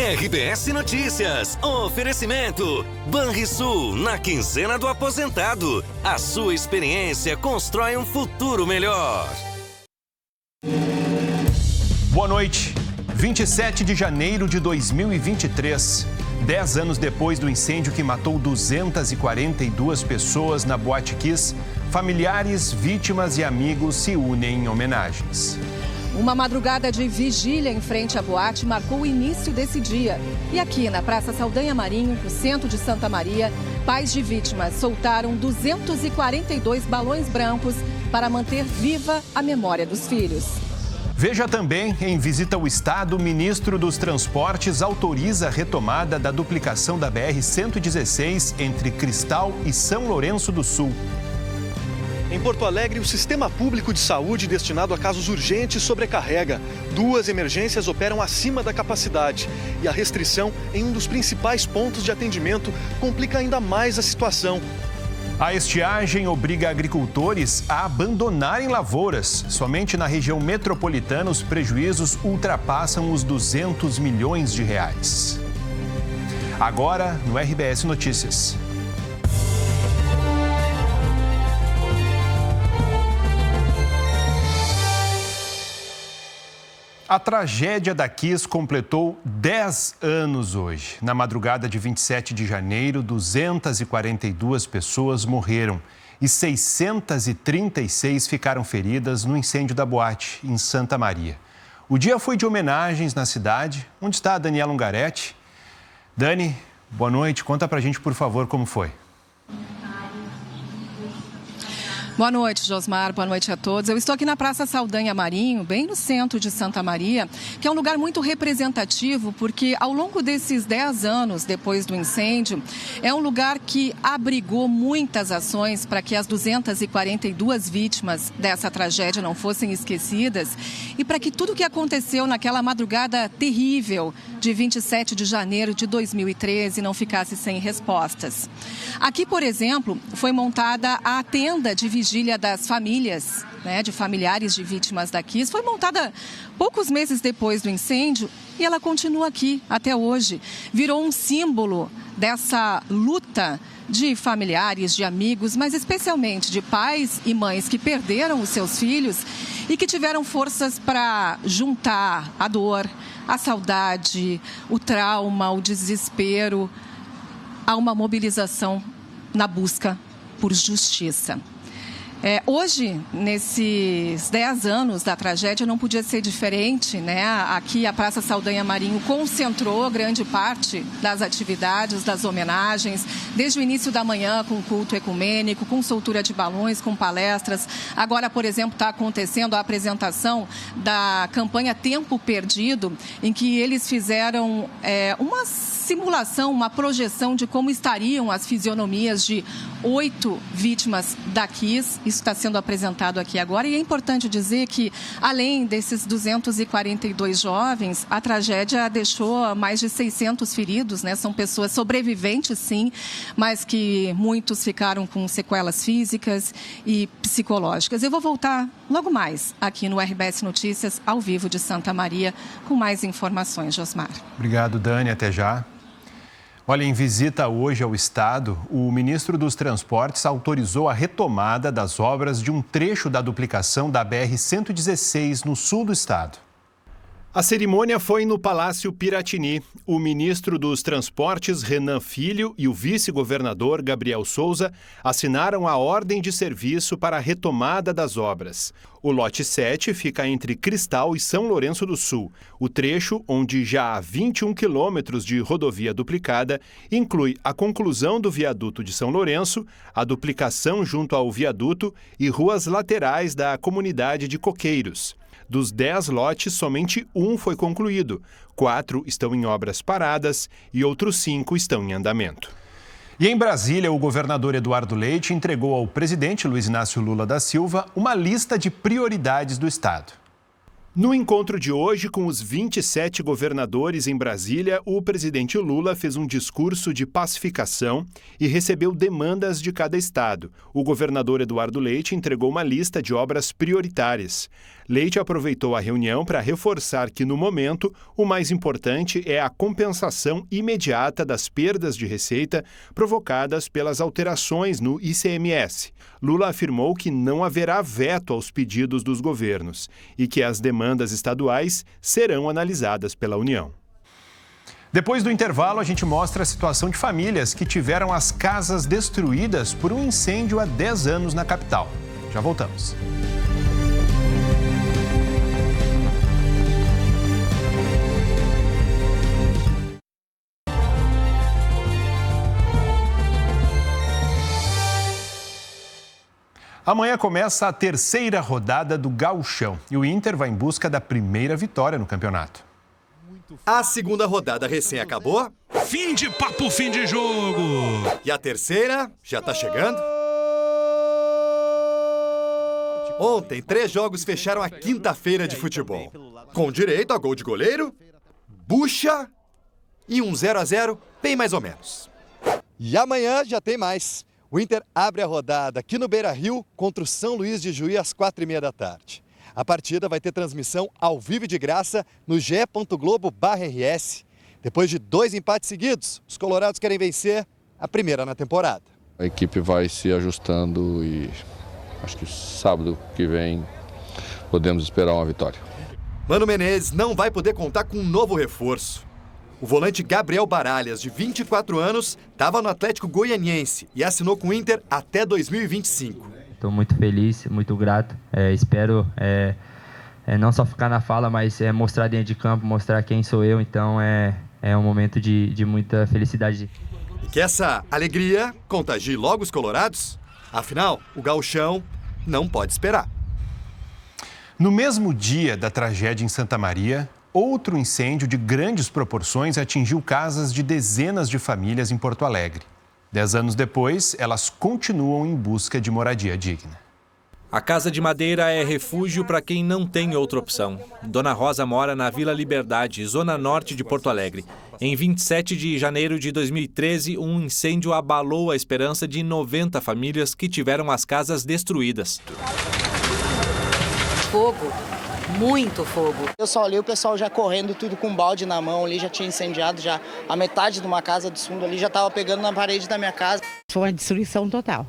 RBS Notícias. Oferecimento. Banrisul, na quinzena do aposentado. A sua experiência constrói um futuro melhor. Boa noite. 27 de janeiro de 2023. 10 anos depois do incêndio que matou 242 pessoas na Boate Kiss, familiares, vítimas e amigos se unem em homenagens. Uma madrugada de vigília em frente à boate marcou o início desse dia. E aqui na Praça Saldanha Marinho, no centro de Santa Maria, pais de vítimas soltaram 242 balões brancos para manter viva a memória dos filhos. Veja também, em visita ao Estado, o ministro dos Transportes autoriza a retomada da duplicação da BR-116 entre Cristal e São Lourenço do Sul. Em Porto Alegre, o sistema público de saúde destinado a casos urgentes sobrecarrega. 2 emergências operam acima da capacidade. E a restrição em um dos principais pontos de atendimento complica ainda mais a situação. A estiagem obriga agricultores a abandonarem lavouras. Somente na região metropolitana, os prejuízos ultrapassam os 200 milhões de reais. Agora, no RBS Notícias. A tragédia da Kiss completou 10 anos hoje. Na madrugada de 27 de janeiro, 242 pessoas morreram e 636 ficaram feridas no incêndio da boate em Santa Maria. O dia foi de homenagens na cidade. Onde está a Daniela Ungaretti? Dani, boa noite. Conta pra gente, por favor, como foi. Boa noite, Josmar. Boa noite a todos. Eu estou aqui na Praça Saldanha Marinho, bem no centro de Santa Maria, que é um lugar muito representativo, porque ao longo desses 10 anos depois do incêndio, é um lugar que abrigou muitas ações para que as 242 vítimas dessa tragédia não fossem esquecidas e para que tudo o que aconteceu naquela madrugada terrível de 27 de janeiro de 2013 não ficasse sem respostas. Aqui, por exemplo, foi montada a tenda de vigília das famílias, de familiares de vítimas da Kiss. Foi montada poucos meses depois do incêndio e ela continua aqui até hoje. Virou um símbolo dessa luta de familiares, de amigos, mas especialmente de pais e mães que perderam os seus filhos e que tiveram forças para juntar a dor, a saudade, o trauma, o desespero, a uma mobilização na busca por justiça. Hoje, nesses 10 anos da tragédia, não podia ser diferente, Aqui a Praça Saldanha Marinho concentrou grande parte das atividades, das homenagens, desde o início da manhã com culto ecumênico, com soltura de balões, com palestras. Agora, por exemplo, está acontecendo a apresentação da campanha Tempo Perdido, em que eles fizeram uma simulação, uma projeção de como estariam as fisionomias de 8 vítimas da Kiss. Isso está sendo apresentado aqui agora e é importante dizer que, além desses 242 jovens, a tragédia deixou mais de 600 feridos, São pessoas sobreviventes, sim, mas que muitos ficaram com sequelas físicas e psicológicas. Eu vou voltar logo mais aqui no RBS Notícias, ao vivo de Santa Maria, com mais informações, Josmar. Obrigado, Dani. Até já. Olha, em visita hoje ao Estado, o ministro dos Transportes autorizou a retomada das obras de um trecho da duplicação da BR-116 no sul do estado. A cerimônia foi no Palácio Piratini. O ministro dos Transportes, Renan Filho, e o vice-governador, Gabriel Souza, assinaram a ordem de serviço para a retomada das obras. O lote 7 fica entre Cristal e São Lourenço do Sul. O trecho, onde já há 21 quilômetros de rodovia duplicada, inclui a conclusão do viaduto de São Lourenço, a duplicação junto ao viaduto e ruas laterais da comunidade de Coqueiros. Dos 10 lotes, somente um foi concluído. 4 estão em obras paradas e outros 5 estão em andamento. E em Brasília, o governador Eduardo Leite entregou ao presidente Luiz Inácio Lula da Silva uma lista de prioridades do estado. No encontro de hoje, com os 27 governadores em Brasília, o presidente Lula fez um discurso de pacificação e recebeu demandas de cada estado. O governador Eduardo Leite entregou uma lista de obras prioritárias. Leite aproveitou a reunião para reforçar que, no momento, o mais importante é a compensação imediata das perdas de receita provocadas pelas alterações no ICMS. Lula afirmou que não haverá veto aos pedidos dos governos e que as demandas estaduais serão analisadas pela União. Depois do intervalo, a gente mostra a situação de famílias que tiveram as casas destruídas por um incêndio há 10 anos na capital. Já voltamos. Amanhã começa a terceira rodada do Gauchão e o Inter vai em busca da primeira vitória no campeonato. A segunda rodada recém acabou. Fim de papo, fim de jogo. E a terceira já tá chegando. Ontem, 3 jogos fecharam a quinta-feira de futebol. Com direito a gol de goleiro, bucha e um 0-0 bem mais ou menos. E amanhã já tem mais. O Inter abre a rodada aqui no Beira-Rio contra o São Luís de Juí às 4h30 da tarde. A partida vai ter transmissão ao vivo e de graça no ge.globo/RS. Depois de 2 empates seguidos, os colorados querem vencer a primeira na temporada. A equipe vai se ajustando e acho que sábado que vem podemos esperar uma vitória. Mano Menezes não vai poder contar com um novo reforço. O volante Gabriel Baralhas, de 24 anos, estava no Atlético Goianiense e assinou com o Inter até 2025. Estou muito feliz, muito grato. Espero não só ficar na fala, mas mostrar dentro de campo, mostrar quem sou eu. Então é um momento de muita felicidade. E que essa alegria contagie logo os colorados? Afinal, o gauchão não pode esperar. No mesmo dia da tragédia em Santa Maria, outro incêndio de grandes proporções atingiu casas de dezenas de famílias em Porto Alegre. 10 anos depois, elas continuam em busca de moradia digna. A Casa de Madeira é refúgio para quem não tem outra opção. Dona Rosa mora na Vila Liberdade, zona norte de Porto Alegre. Em 27 de janeiro de 2013, um incêndio abalou a esperança de 90 famílias que tiveram as casas destruídas. Fogo. Muito fogo. Eu só olhei o pessoal já correndo, tudo com balde na mão ali, já tinha incendiado, já a metade de uma casa dos fundos ali já estava pegando na parede da minha casa. Foi uma destruição total.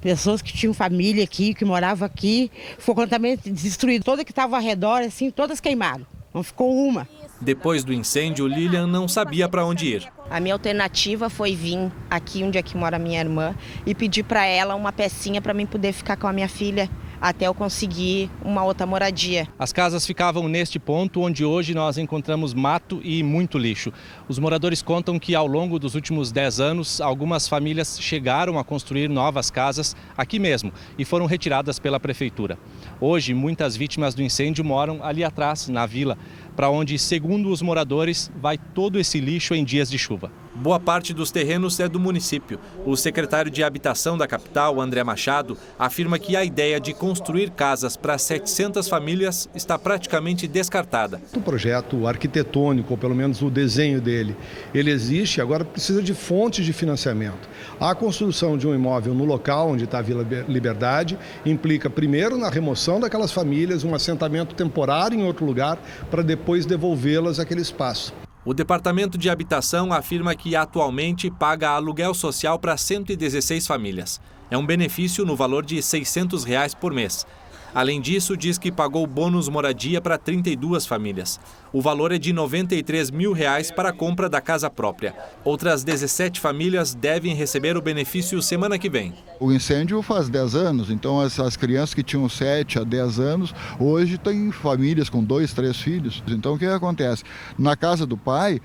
Pessoas que tinham família aqui, que moravam aqui, foi completamente destruído. Todas que estavam ao redor, assim, todas queimaram. Não ficou uma. Depois do incêndio, Lilian não sabia para onde ir. A minha alternativa foi vir aqui onde aqui mora minha irmã e pedir para ela uma pecinha para mim poder ficar com a minha filha até eu conseguir uma outra moradia. As casas ficavam neste ponto onde hoje nós encontramos mato e muito lixo. Os moradores contam que ao longo dos últimos 10 anos, algumas famílias chegaram a construir novas casas aqui mesmo e foram retiradas pela prefeitura. Hoje, muitas vítimas do incêndio moram ali atrás, na vila, para onde, segundo os moradores, vai todo esse lixo em dias de chuva. Boa parte dos terrenos é do município. O secretário de Habitação da capital, André Machado, afirma que a ideia de construir casas para 700 famílias está praticamente descartada. O projeto arquitetônico, ou pelo menos o desenho dele, ele existe, agora precisa de fontes de financiamento. A construção de um imóvel no local onde está a Vila Liberdade implica, primeiro, na remoção daquelas famílias, um assentamento temporário em outro lugar, para depois devolvê-las àquele espaço. O Departamento de Habitação afirma que atualmente paga aluguel social para 116 famílias. É um benefício no valor de R$ 600 por mês. Além disso, diz que pagou bônus moradia para 32 famílias. O valor é de R$ 93 mil para a compra da casa própria. Outras 17 famílias devem receber o benefício semana que vem. O incêndio faz 10 anos, então essas crianças que tinham 7 a 10 anos, hoje têm famílias com 2, 3 filhos. Então o que acontece? Na casa do pai,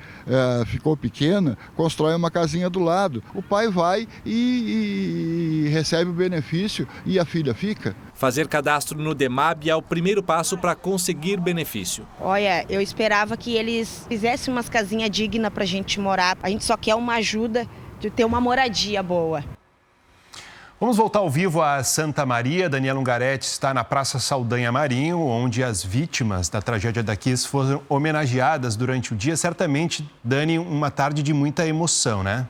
ficou pequena, constrói uma casinha do lado. O pai vai e recebe o benefício e a filha fica. Fazer cadastro no DEMAB é o primeiro passo para conseguir benefício. Olha, eu esperava que eles fizessem umas casinhas dignas para a gente morar. A gente só quer uma ajuda de ter uma moradia boa. Vamos voltar ao vivo a Santa Maria. Daniela Ungaretti está na Praça Saldanha Marinho, onde as vítimas da tragédia da Kiss foram homenageadas durante o dia. Certamente, Dani, uma tarde de muita emoção, né?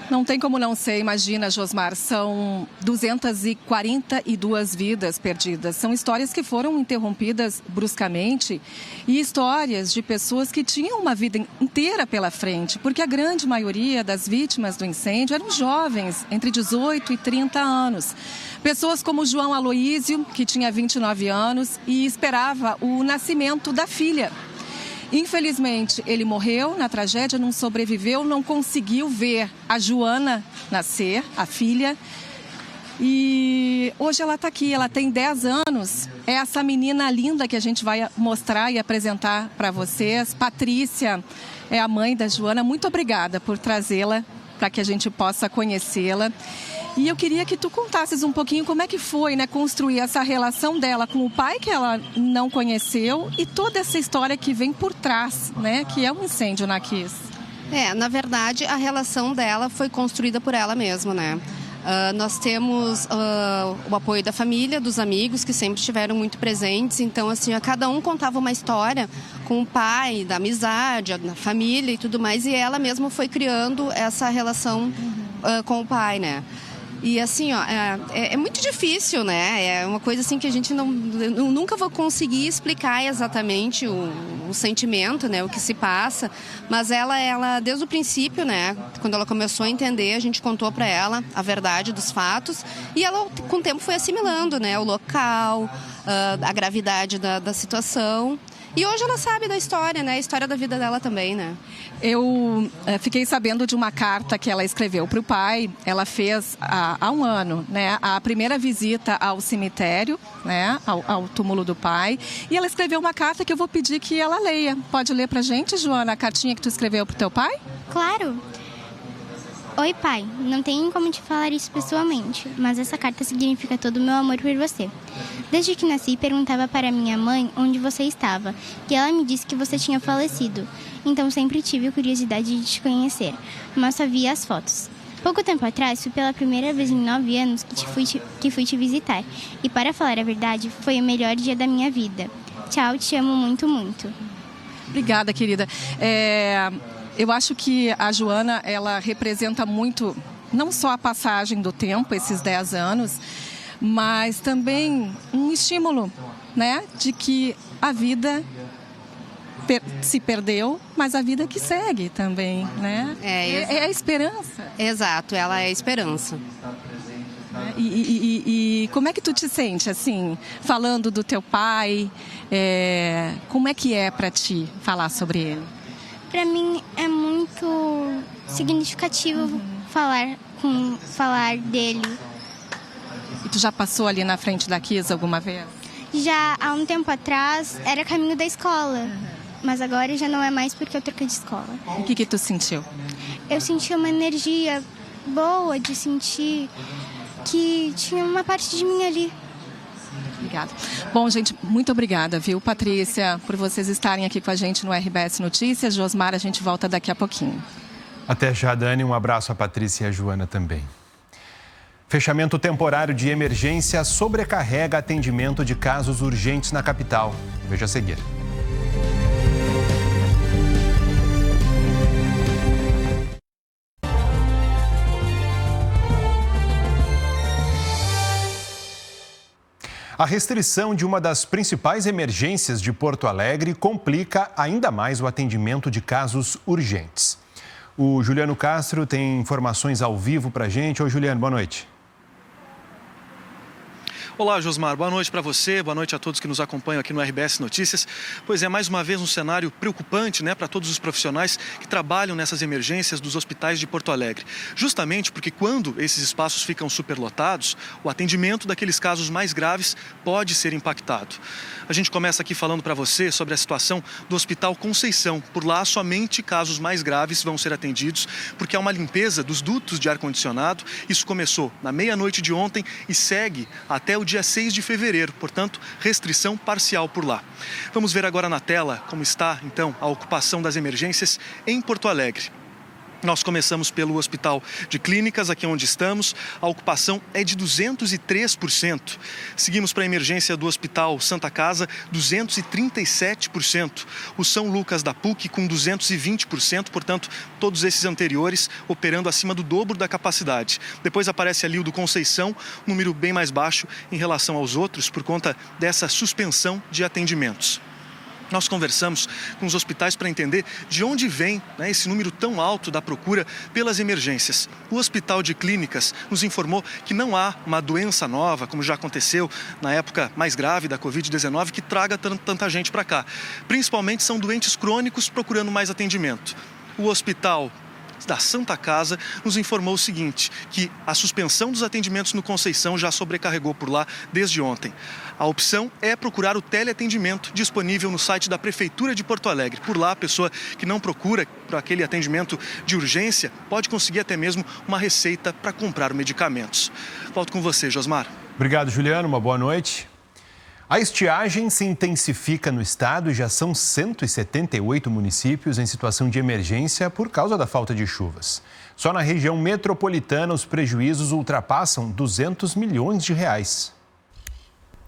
Não tem como não ser, imagina, Josmar, são 242 vidas perdidas. São histórias que foram interrompidas bruscamente e histórias de pessoas que tinham uma vida inteira pela frente, porque a grande maioria das vítimas do incêndio eram jovens, entre 18 e 30 anos. Pessoas como João Aloísio, que tinha 29 anos e esperava o nascimento da filha. Infelizmente, ele morreu na tragédia, não sobreviveu, não conseguiu ver a Joana nascer, a filha. E hoje ela está aqui, ela tem 10 anos. É essa menina linda que a gente vai mostrar e apresentar para vocês. Patrícia é a mãe da Joana. Muito obrigada por trazê-la para que a gente possa conhecê-la. E eu queria que tu contasses um pouquinho como é que foi, né, construir essa relação dela com o pai que ela não conheceu e toda essa história que vem por trás, né, que é um incêndio na Kiss. Na verdade, a relação dela foi construída por ela mesma, né? Nós temos o apoio da família, dos amigos, que sempre estiveram muito presentes. Então, assim, cada um contava uma história com o pai, da amizade, da família e tudo mais. E ela mesma foi criando essa relação com o pai, né? E assim, é muito difícil, né? É uma coisa assim que a gente nunca vou conseguir explicar exatamente o sentimento, né? O que se passa. Mas ela, desde o princípio, né? Quando ela começou a entender, a gente contou para ela a verdade dos fatos. E ela, com o tempo, foi assimilando, né? O local, a gravidade da situação. E hoje ela sabe da história, né? A história da vida dela também, né? Eu fiquei sabendo de uma carta que ela escreveu para o pai. Ela fez há um ano, né? A primeira visita ao cemitério, né? Ao túmulo do pai. E ela escreveu uma carta que eu vou pedir que ela leia. Pode ler pra gente, Joana, a cartinha que tu escreveu pro teu pai? Claro. Oi, pai. Não tenho como te falar isso pessoalmente, mas essa carta significa todo o meu amor por você. Desde que nasci, perguntava para minha mãe onde você estava, e ela me disse que você tinha falecido. Então sempre tive a curiosidade de te conhecer, mas só via as fotos. Pouco tempo atrás, fui pela primeira vez em 9 anos que fui te visitar. E para falar a verdade, foi o melhor dia da minha vida. Tchau, te amo muito, muito. Obrigada, querida. Eu acho que a Joana, ela representa muito, não só a passagem do tempo, esses 10 anos, mas também um estímulo, né, de que a vida se perdeu, mas a vida que segue também, né? É a esperança. Exato, ela é a esperança. E como é que tu te sente, assim, falando do teu pai? Como é que é para ti falar sobre ele? Para mim é muito significativo falar dele. E tu já passou ali na frente da Kiss alguma vez? Já há um tempo atrás era caminho da escola, mas agora já não é mais porque eu troquei de escola. O que tu sentiu? Eu senti uma energia boa de sentir que tinha uma parte de mim ali. Obrigada. Bom, gente, muito obrigada, viu, Patrícia, por vocês estarem aqui com a gente no RBS Notícias. Josmar, a gente volta daqui a pouquinho. Até já, Dani. Um abraço a Patrícia e a Joana também. Fechamento temporário de emergência sobrecarrega atendimento de casos urgentes na capital. Veja a seguir. A restrição de uma das principais emergências de Porto Alegre complica ainda mais o atendimento de casos urgentes. O Juliano Castro tem informações ao vivo para a gente. Oi, Juliano, boa noite. Olá, Josmar. Boa noite para você, boa noite a todos que nos acompanham aqui no RBS Notícias. Pois é, mais uma vez um cenário preocupante, né, para todos os profissionais que trabalham nessas emergências dos hospitais de Porto Alegre. Justamente porque quando esses espaços ficam superlotados, o atendimento daqueles casos mais graves pode ser impactado. A gente começa aqui falando para você sobre a situação do Hospital Conceição. Por lá, somente casos mais graves vão ser atendidos, porque há uma limpeza dos dutos de ar-condicionado. Isso começou na meia-noite de ontem e segue até o dia 6 de fevereiro, portanto, restrição parcial por lá. Vamos ver agora na tela como está, então, a ocupação das emergências em Porto Alegre. Nós começamos pelo Hospital de Clínicas, aqui onde estamos. A ocupação é de 203%. Seguimos para a emergência do Hospital Santa Casa, 237%. O São Lucas da PUC com 220%, portanto, todos esses anteriores operando acima do dobro da capacidade. Depois aparece ali o do Conceição, número bem mais baixo em relação aos outros, por conta dessa suspensão de atendimentos. Nós conversamos com os hospitais para entender de onde vem esse número tão alto da procura pelas emergências. O Hospital de Clínicas nos informou que não há uma doença nova, como já aconteceu na época mais grave da Covid-19, que traga tanta gente para cá. Principalmente são doentes crônicos procurando mais atendimento. O Hospital da Santa Casa nos informou o seguinte, que a suspensão dos atendimentos no Conceição já sobrecarregou por lá desde ontem. A opção é procurar o teleatendimento disponível no site da Prefeitura de Porto Alegre. Por lá, a pessoa que não procura por aquele atendimento de urgência pode conseguir até mesmo uma receita para comprar medicamentos. Volto com você, Josmar. Obrigado, Juliano. Uma boa noite. A estiagem se intensifica no estado e já são 178 municípios em situação de emergência por causa da falta de chuvas. Só na região metropolitana, os prejuízos ultrapassam 200 milhões de reais.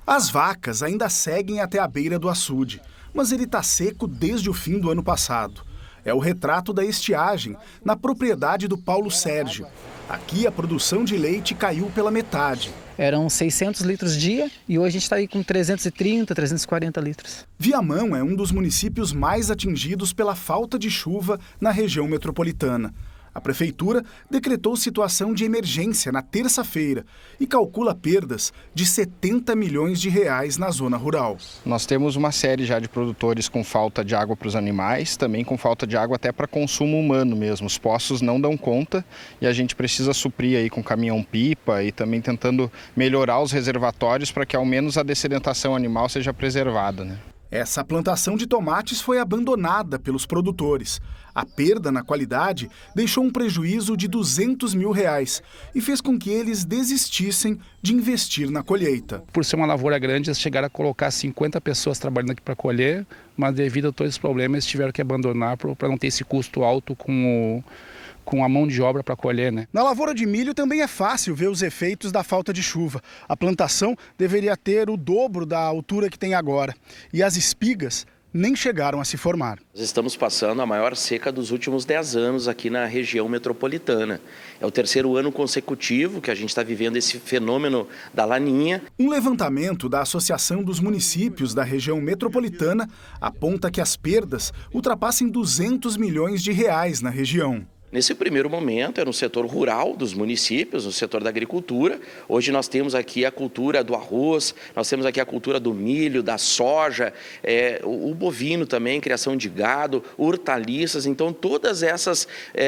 As vacas ainda seguem até a beira do açude, mas ele está seco desde o fim do ano passado. É o retrato da estiagem na propriedade do Paulo Sérgio. Aqui a produção de leite caiu pela metade. Eram 600 litros dia e hoje a gente está aí com 330, 340 litros. Viamão é um dos municípios mais atingidos pela falta de chuva na região metropolitana. A prefeitura decretou situação de emergência na terça-feira e calcula perdas de 70 milhões de reais na zona rural. Nós temos uma série já de produtores com falta de água para os animais, também com falta de água até para consumo humano mesmo. Os poços não dão conta e a gente precisa suprir aí com caminhão-pipa e também tentando melhorar os reservatórios para que ao menos a dessedentação animal seja preservada, né? Essa plantação de tomates foi abandonada pelos produtores. A perda na qualidade deixou um prejuízo de 200 mil reais e fez com que eles desistissem de investir na colheita. Por ser uma lavoura grande, eles chegaram a colocar 50 pessoas trabalhando aqui para colher, mas devido a todos os problemas, eles tiveram que abandonar para não ter esse custo alto com a mão de obra para colher, né? Na lavoura de milho também é fácil ver os efeitos da falta de chuva. A plantação deveria ter o dobro da altura que tem agora. E as espigas nem chegaram a se formar. Nós estamos passando a maior seca dos últimos 10 anos aqui na região metropolitana. É o terceiro ano consecutivo que a gente está vivendo esse fenômeno da laninha. Um levantamento da Associação dos Municípios da região metropolitana aponta que as perdas ultrapassam 200 milhões de reais na região. Nesse primeiro momento, é no setor rural dos municípios, no setor da agricultura. Hoje nós temos aqui a cultura do arroz, nós temos aqui a cultura do milho, da soja, o bovino também, criação de gado, hortaliças. Então, todas essas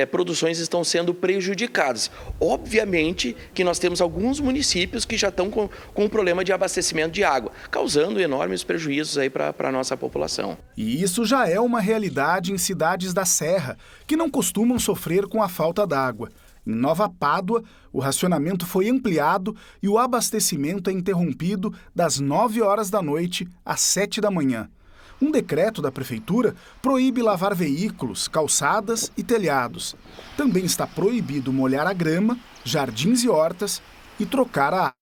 produções estão sendo prejudicadas. Obviamente que nós temos alguns municípios que já estão com um problema de abastecimento de água, causando enormes prejuízos aí para a nossa população. E isso já é uma realidade em cidades da Serra, que não costumam sofrer com a falta d'água. Em Nova Pádua, o racionamento foi ampliado e o abastecimento é interrompido das 9 horas da noite às 7 da manhã. Um decreto da prefeitura proíbe lavar veículos, calçadas e telhados. Também está proibido molhar a grama, jardins e hortas e trocar a água.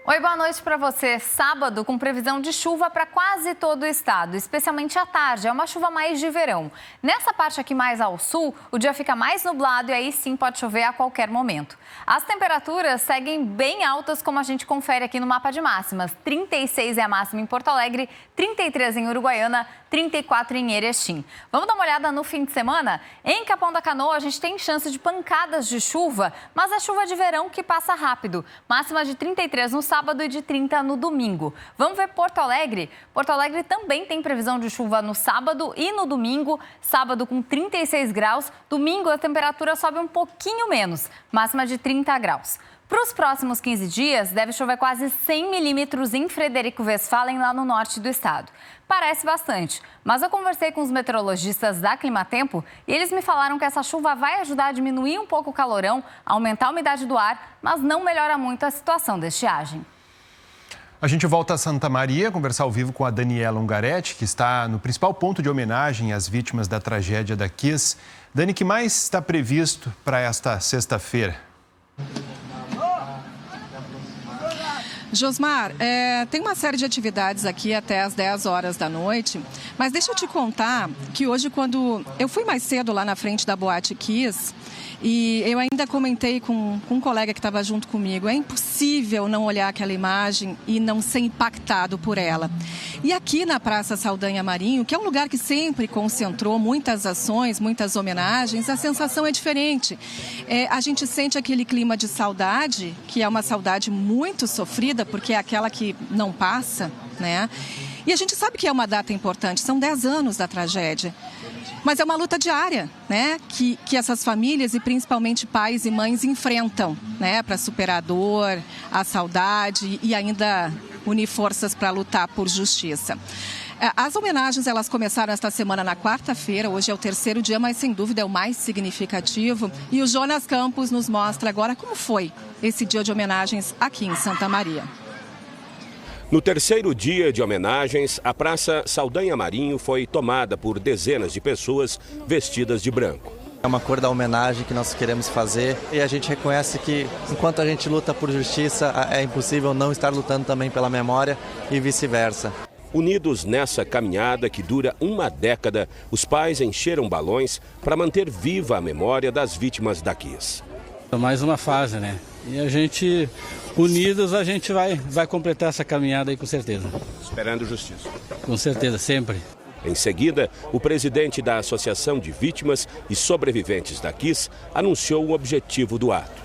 Oi, boa noite para você. Sábado com previsão de chuva para quase todo o estado, especialmente à tarde. É uma chuva mais de verão. Nessa parte aqui mais ao sul, o dia fica mais nublado e aí sim pode chover a qualquer momento. As temperaturas seguem bem altas, como a gente confere aqui no mapa de máximas. 36 é a máxima em Porto Alegre, 33 em Uruguaiana, 34 em Erechim. Vamos dar uma olhada no fim de semana? Em Capão da Canoa, a gente tem chance de pancadas de chuva, mas é chuva de verão que passa rápido. Máxima de 33 no sábado e de 30 no domingo. Vamos ver Porto Alegre? Porto Alegre também tem previsão de chuva no sábado e no domingo. Sábado com 36 graus, domingo a temperatura sobe um pouquinho menos, máxima de 30 graus. Para os próximos 15 dias, deve chover quase 100 milímetros em Frederico Westphalen, lá no norte do estado. Parece bastante, mas eu conversei com os meteorologistas da Climatempo e eles me falaram que essa chuva vai ajudar a diminuir um pouco o calorão, aumentar a umidade do ar, mas não melhora muito a situação da estiagem. A gente volta a Santa Maria, conversar ao vivo com a Daniela Ungaretti, que está no principal ponto de homenagem às vítimas da tragédia da Kiss. Dani, o que mais está previsto para esta sexta-feira? Josmar, tem uma série de atividades aqui até às 10 horas da noite, mas deixa eu te contar que hoje, quando eu fui mais cedo lá na frente da Boate Kiss, e eu ainda comentei com um colega que estava junto comigo, é impossível não olhar aquela imagem e não ser impactado por ela. E aqui na Praça Saldanha Marinho, que é um lugar que sempre concentrou muitas ações, muitas homenagens, a sensação é diferente. A gente sente aquele clima de saudade, que é uma saudade muito sofrida, porque é aquela que não passa, né? E a gente sabe que é uma data importante, são 10 anos da tragédia. Mas é uma luta diária, né, que essas famílias e principalmente pais e mães enfrentam, né, para superar a dor, a saudade e ainda unir forças para lutar por justiça. As homenagens, elas começaram esta semana na quarta-feira, hoje é o terceiro dia, mas sem dúvida é o mais significativo. E o Jonas Campos nos mostra agora como foi esse dia de homenagens aqui em Santa Maria. No terceiro dia de homenagens, a Praça Saldanha Marinho foi tomada por dezenas de pessoas vestidas de branco. É uma cor da homenagem que nós queremos fazer e a gente reconhece que enquanto a gente luta por justiça, é impossível não estar lutando também pela memória e vice-versa. Unidos nessa caminhada que dura uma década, os pais encheram balões para manter viva a memória das vítimas da Kiss. Mais uma fase, né? E a gente, unidos, a gente vai completar essa caminhada aí com certeza. Esperando justiça. Com certeza, sempre. Em seguida, o presidente da Associação de Vítimas e Sobreviventes da Kiss anunciou o objetivo do ato.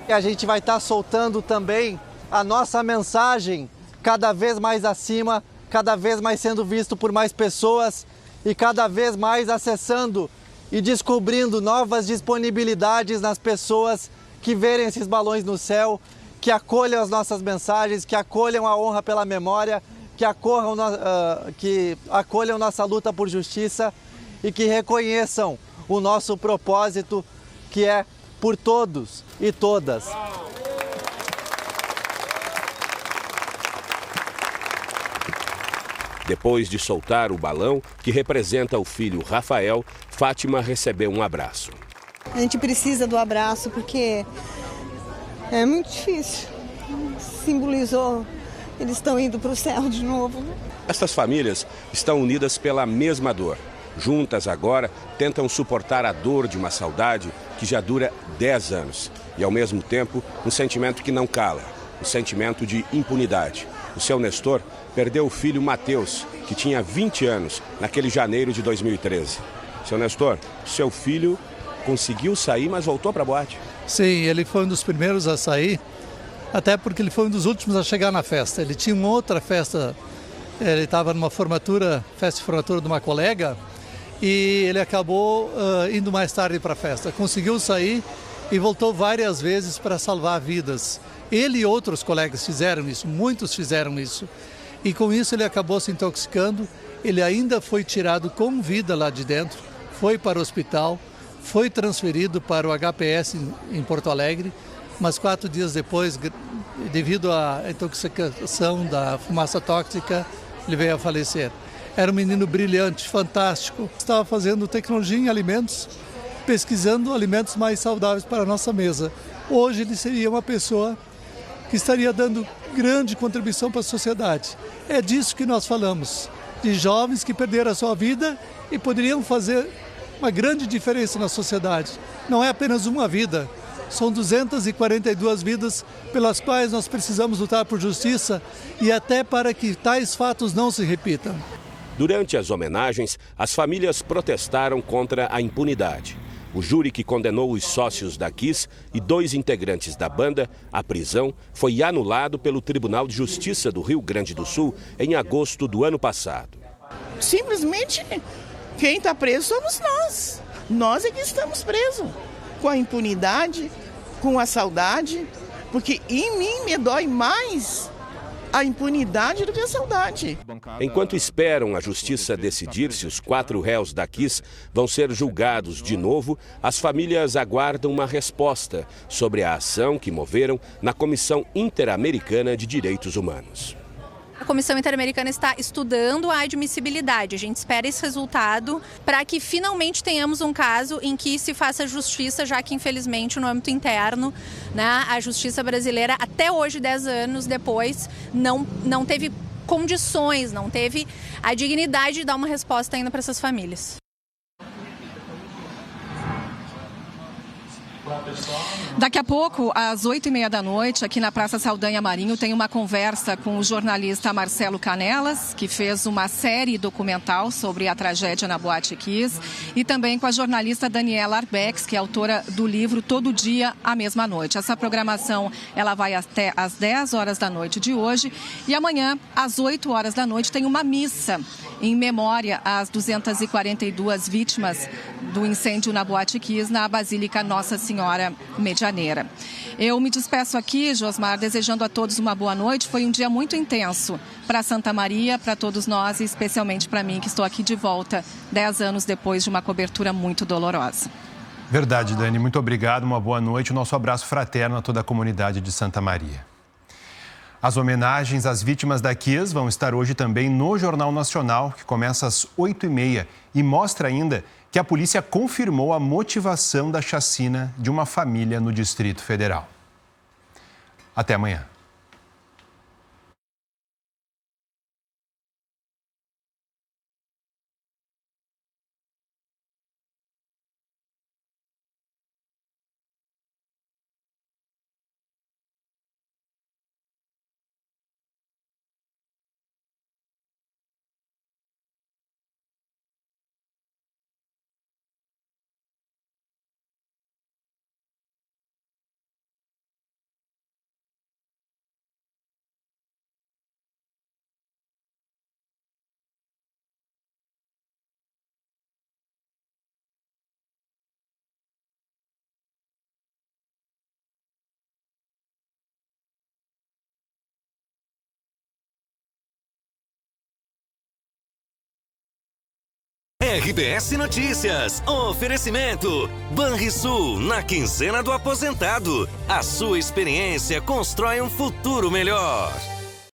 E a gente vai estar soltando também a nossa mensagem cada vez mais acima, cada vez mais sendo visto por mais pessoas e cada vez mais acessando e descobrindo novas disponibilidades nas pessoas que verem esses balões no céu, que acolham as nossas mensagens, que acolham a honra pela memória, que acolham nossa luta por justiça e que reconheçam o nosso propósito, que é por todos e todas. Depois de soltar o balão, que representa o filho Rafael, Fátima recebeu um abraço. A gente precisa do abraço porque é muito difícil. Simbolizou, eles estão indo para o céu de novo. Estas famílias estão unidas pela mesma dor. Juntas agora tentam suportar a dor de uma saudade que já dura 10 anos. E ao mesmo tempo um sentimento que não cala, o sentimento de impunidade. O seu Nestor perdeu o filho Matheus, que tinha 20 anos, naquele janeiro de 2013. Seu Nestor, seu filho conseguiu sair, mas voltou para a boate. Sim, ele foi um dos primeiros a sair, até porque ele foi um dos últimos a chegar na festa. Ele tinha uma outra festa, ele estava numa festa de formatura de uma colega, e ele acabou indo mais tarde para a festa. Conseguiu sair e voltou várias vezes para salvar vidas. Ele e outros colegas fizeram isso, muitos fizeram isso. E com isso ele acabou se intoxicando, ele ainda foi tirado com vida lá de dentro, foi para o hospital, foi transferido para o HPS em Porto Alegre, mas 4 dias depois, devido à intoxicação da fumaça tóxica, ele veio a falecer. Era um menino brilhante, fantástico, estava fazendo tecnologia em alimentos, pesquisando alimentos mais saudáveis para a nossa mesa. Hoje ele seria uma pessoa que estaria dando grande contribuição para a sociedade. É disso que nós falamos, de jovens que perderam a sua vida e poderiam fazer uma grande diferença na sociedade. Não é apenas uma vida, são 242 vidas pelas quais nós precisamos lutar por justiça e até para que tais fatos não se repitam. Durante as homenagens, as famílias protestaram contra a impunidade. O júri que condenou os sócios da Kiss e 2 integrantes da banda à prisão foi anulado pelo Tribunal de Justiça do Rio Grande do Sul em agosto do ano passado. Simplesmente quem está preso somos nós. Nós é que estamos presos. Com a impunidade, com a saudade, porque em mim me dói mais a impunidade do que a saudade. Enquanto esperam a justiça decidir se os 4 réus da Kiss vão ser julgados de novo, as famílias aguardam uma resposta sobre a ação que moveram na Comissão Interamericana de Direitos Humanos. A Comissão Interamericana está estudando a admissibilidade. A gente espera esse resultado para que finalmente tenhamos um caso em que se faça justiça, já que infelizmente no âmbito interno, né, a justiça brasileira até hoje, 10 anos depois, não teve condições, não teve a dignidade de dar uma resposta ainda para essas famílias. Daqui a pouco, às 8h30 da noite, aqui na Praça Saldanha Marinho, tem uma conversa com o jornalista Marcelo Canelas, que fez uma série documental sobre a tragédia na Boate Kiss, e também com a jornalista Daniela Arbex, que é autora do livro Todo Dia, a Mesma Noite. Essa programação ela vai até às 10 horas da noite de hoje, e amanhã, às 8 horas da noite, tem uma missa em memória às 242 vítimas do incêndio na Boate Kiss, na Basílica Nossa Senhora Medianeira. Eu me despeço aqui, Josmar, desejando a todos uma boa noite. Foi um dia muito intenso para Santa Maria, para todos nós e especialmente para mim, que estou aqui de volta 10 anos depois de uma cobertura muito dolorosa. Verdade, Dani. Muito obrigado, uma boa noite. O nosso abraço fraterno a toda a comunidade de Santa Maria. As homenagens às vítimas da Kiss vão estar hoje também no Jornal Nacional, que começa às 8h30 e mostra ainda que a polícia confirmou a motivação da chacina de uma família no Distrito Federal. Até amanhã. RBS Notícias, oferecimento Banrisul, na quinzena do aposentado. A sua experiência constrói um futuro melhor.